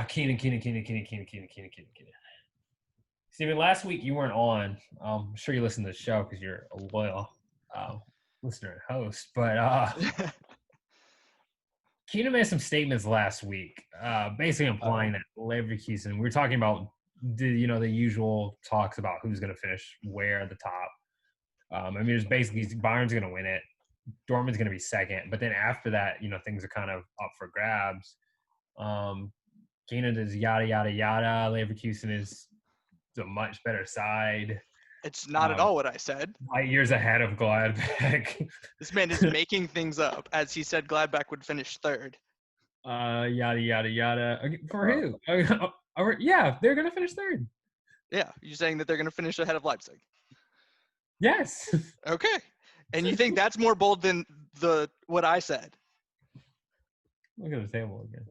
Keenan. Steven, last week you weren't on. I'm sure you listened to the show because you're a loyal listener and host. But Keenan made some statements last week, basically implying that Leverkusen. We were talking about the usual talks about who's going to finish where at the top. It's basically Bayern's going to win it. Dortmund's going to be second, but then after that, things are kind of up for grabs. Keenan is yada yada yada. Leverkusen is a much better side. It's not at all what I said. Light years ahead of Gladbach. This man is making things up, as he said Gladbach would finish third. Yada yada yada. For who? Yeah, they're gonna finish third. Yeah, you're saying that they're gonna finish ahead of Leipzig. Yes. Okay. And you think that's more bold than what I said? Look at the table again.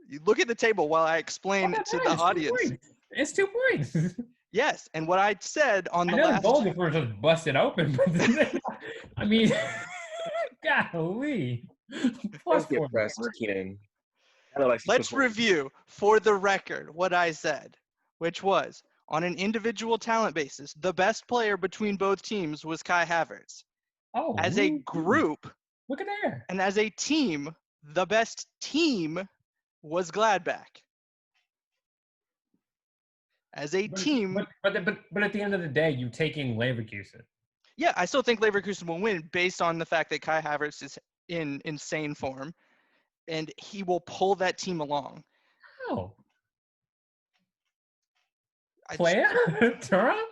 You look at the table while I explain to the audience. It's 2 points. Yes, and what I said on the last. The goal difference just busted open, but I mean, golly. Plus get pressed, Keenan. Let's review for the record what I said, which was, on an individual talent basis, the best player between both teams was Kai Havertz. Oh, as a group, look at there. And as a team, the best team was Gladbach. As a team. But at the end of the day, you're taking Leverkusen. Yeah, I still think Leverkusen will win based on the fact that Kai Havertz is in insane form, and he will pull that team along. How? Thuram?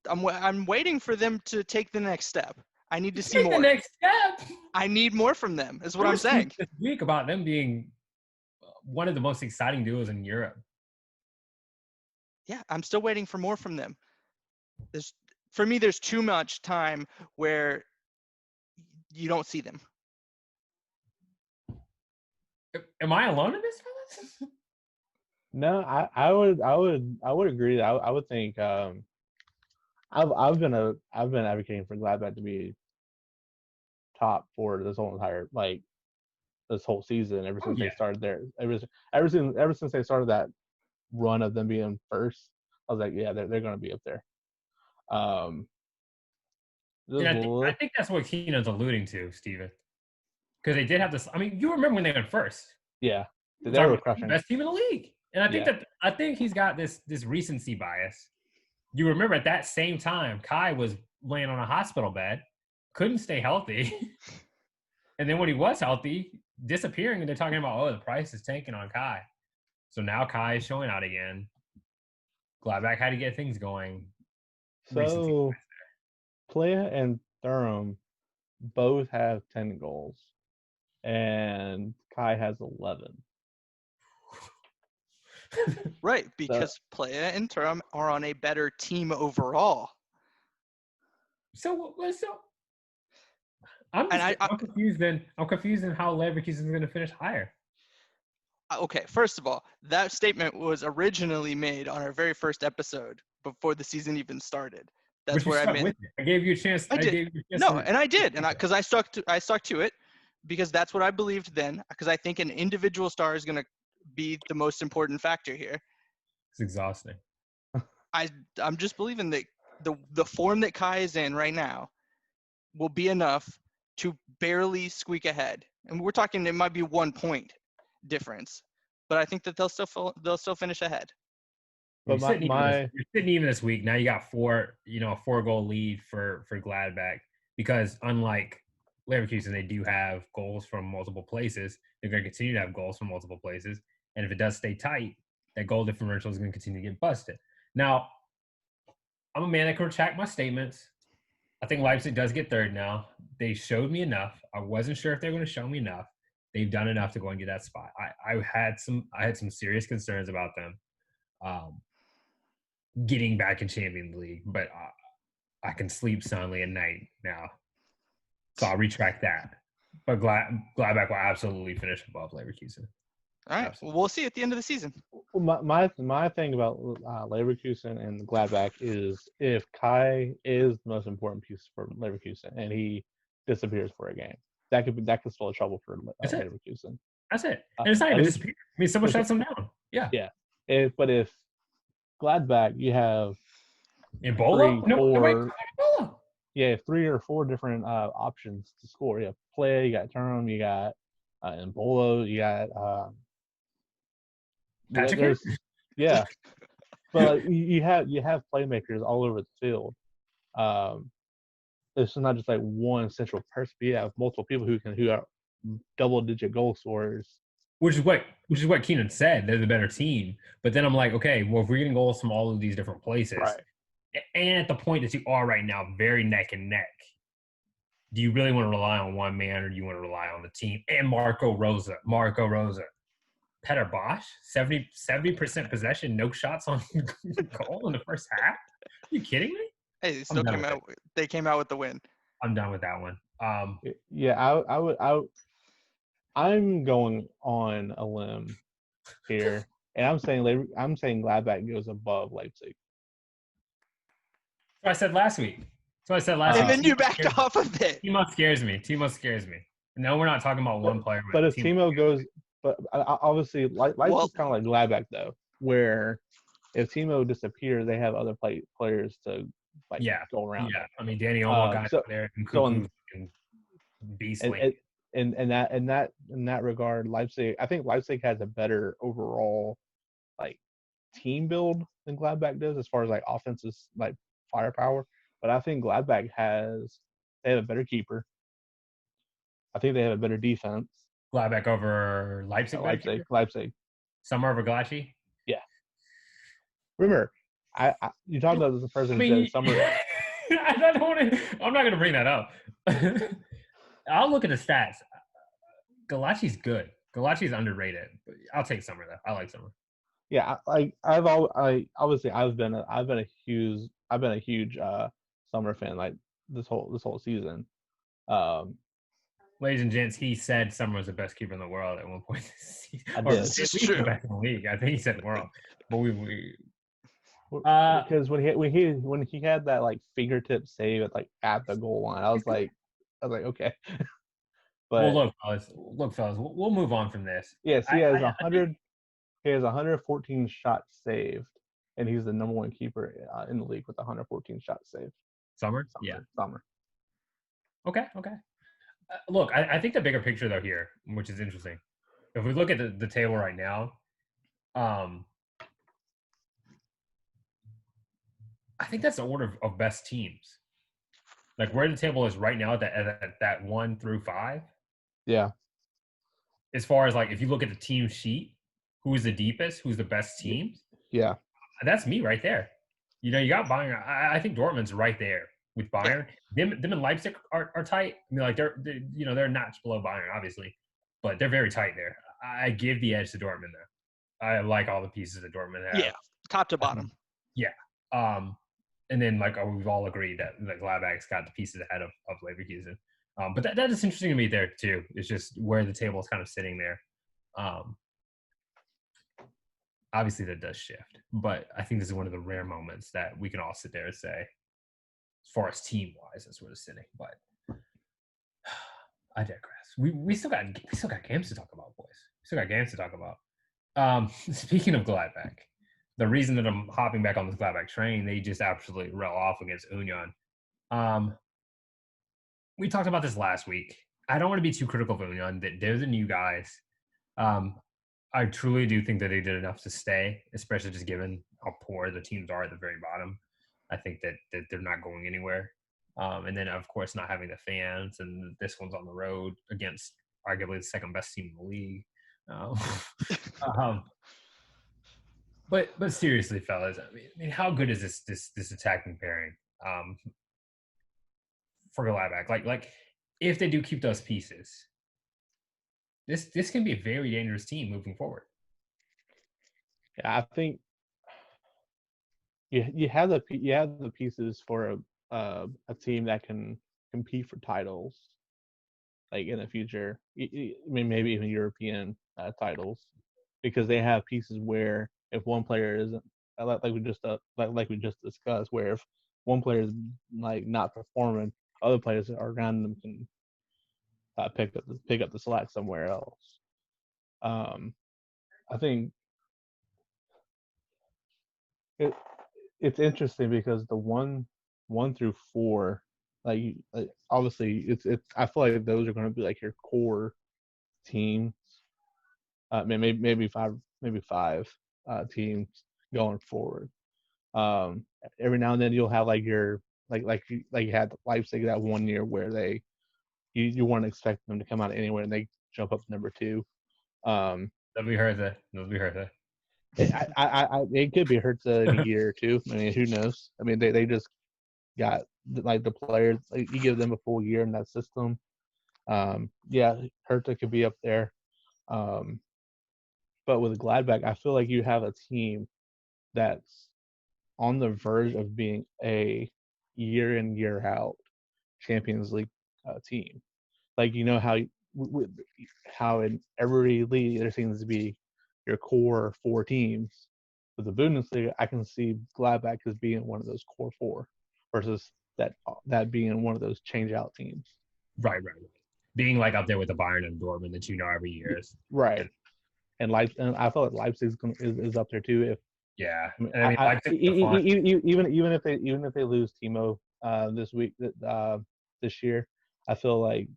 I'm waiting for them to take the next step. I need to see more. The next step. I need more from them. Is what I'm saying. This week about them being one of the most exciting duos in Europe. Yeah, I'm still waiting for more from them. For me, there's too much time where you don't see them. Am I alone in this, fellas? No, I would agree. I would think I've been advocating for Gladbach to be top for this whole entire this whole season ever since they started there. Ever since they started that run of them being first, I was like, yeah, they're going to be up there. I think that's what Keenan's alluding to, Steven. Because they did have this. I mean, you remember when they went first? Yeah, they were crushing. Best team in the league, and I think he's got this recency bias. You remember at that same time, Kai was laying on a hospital bed, couldn't stay healthy, and then when he was healthy, disappearing. And they're talking about, the price is tanking on Kai. So now Kai is showing out again. Gladbach had to get things going. So, Playa and Thuram both have 10 goals, and Kai has 11. Right, because Playa and Thuram are on a better team overall. I'm confused. Then I'm confused in how Leverkusen is going to finish higher. Okay, first of all, that statement was originally made on our very first episode before the season even started. That's where I meant. I gave you a chance. I did. And I did, and because I stuck to it, because that's what I believed then. Because I think an individual star is going to be the most important factor here. It's exhausting. I'm just believing that the form that Kai is in right now will be enough to barely squeak ahead, and we're talking it might be 1 point difference, but I think that they'll still finish ahead. But you're sitting even this week. Now you got a 4-goal lead for Gladbach, because unlike Leverkusen, they do have goals from multiple places. They're going to continue to have goals from multiple places, and if it does stay tight, that goal differential is going to continue to get busted. Now, I'm a man that can retract my statements. I think Leipzig does get third now. They showed me enough. I wasn't sure if they were going to show me enough. They've done enough to go and get that spot. I had some serious concerns about them getting back in Champions League, but I can sleep soundly at night now. So I'll retract that. But Gladbach will absolutely finish above Leverkusen. All right. Well, we'll see at the end of the season. Well, my thing about Leverkusen and Gladbach is if Kai is the most important piece for Leverkusen and he disappears for a game, that could spell trouble for Leverkusen. That's it. And it's not even least, disappear. I mean, someone shuts them down. Yeah. Yeah. But if Gladbach, you have Ebola? Nobody Ebola. Yeah, 3 or 4 different options to score. You have Play, you got Turum, you got Embolo, you got Patrick. Yeah, but like, you have playmakers all over the field. It's not just like one central person. You have multiple people who are double-digit goal scorers. Which is what Keenan said. They're the better team. But then I'm like, okay, well, if we're getting goals from all of these different places, right, and at the point that you are right now, very neck and neck, do you really want to rely on one man, or do you want to rely on the team? And Marco Rosa, Peter Bosch, 70% possession, no shots on goal in the first half. Are you kidding me? Hey, they still came out. They came out with the win. I'm done with that one. Yeah, I'm going on a limb here, and I'm saying Gladbach goes above Leipzig. That's what I said last week. And then you backed off of it. Timo scares me. No, we're not talking about one player. But if Timo goes, but obviously Leipzig's kind of like Gladbach though, where if Timo disappears, they have other players to go around. Yeah, I mean Danny Olmo got there and Kuku and Beasley. In that regard, I think Leipzig has a better overall like team build than Gladbach does as far as like offensive like firepower. But I think Gladbach they have a better keeper. I think they have a better defense. Gladbach over Leipzig. Leipzig. Sommer over Glashy. Yeah. Remember, you talked about this person who said Sommer. I'm not going to bring that up. I'll look at the stats. Galachi's good. Galachi's underrated. But I'll take Sommer though. I like Sommer. Yeah, I've been a huge Sommer fan like this whole season. Ladies and gents, he said Sommer was the best keeper in the world at one point this season. I did. This is true. Back in the league. I think he said the world. But because when he had that like fingertip save at the goal line, I was like okay. But well, look, fellas, we'll move on from this. Yes, he has 114 shots saved, and he's the number one keeper in the league with 114 shots saved. Sommer. Okay. Look, I think the bigger picture though here, which is interesting, if we look at the table right now, I think that's the order of best teams. Like where the table is right now, that 1 through 5. Yeah. As far as like, if you look at the team sheet, who's the deepest, who's the best teams? Yeah. That's me right there. You got Bayern. I think Dortmund's right there with Bayern. Yeah. Them and Leipzig are tight. I mean, like they're a notch below Bayern, obviously, but they're very tight there. I give the edge to Dortmund though. I like all the pieces that Dortmund have. Yeah, top to bottom. Yeah. And then we've all agreed that Gladbach's got the pieces ahead of Leverkusen. But that is interesting to me there too. It's just where the table is kind of sitting there. Obviously that does shift, but I think this is one of the rare moments that we can all sit there and say, as far as team wise, that's where it's sitting. But I digress. We still got games to talk about, boys. We still got games to talk about. Speaking of Gladbach, the reason that I'm hopping back on this Gladbach train, they just absolutely rail off against Union. We talked about this last week. I don't want to be too critical of Union. That they're the new guys. I truly do think that they did enough to stay, especially just given how poor the teams are at the very bottom. I think that they're not going anywhere. And then, of course, not having the fans, and this one's on the road against arguably the second best team in the league. But seriously, fellas, I mean, how good is this attacking pairing for Gladbach? Like, if they do keep those pieces, this can be a very dangerous team moving forward. Yeah, I think you have the pieces for a team that can compete for titles, like in the future. I mean, maybe even European titles, because they have pieces where if one player isn't like we just discussed, where if one player is like not performing, other players around them can pick up the slack somewhere else. I think it's interesting because the one through four, like obviously it's I feel like those are going to be like your core teams. Maybe five teams going forward. Every now and then you'll have like your like you had Leipzig that one year where you weren't expecting them to come out anywhere and they jump up to number 2. Nobody heard that. It could be Hertha in a year or two. I mean, who knows? I mean, they just got like the players. Like, you give them a full year in that system. Yeah, Hertha could be up there. But with Gladbach, I feel like you have a team that's on the verge of being a year in year out Champions League team. Like, you know how in every league there seems to be your core 4 teams. With the Bundesliga, I can see Gladbach as being one of those core 4 versus that being one of those change out teams. Right. Being like up there with the Bayern and Dortmund that every year is right. And I feel like Leipzig is up there too. Even if they lose Timo this year, I feel like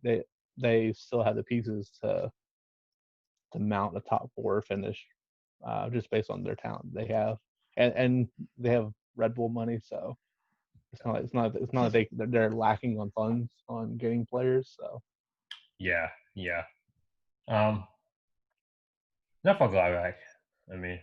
they still have the pieces to mount a top 4 finish, just based on their talent they have, and they have Red Bull money, so it's not like they're lacking on funds on getting players. So yeah. Enough on Gladbach. I mean,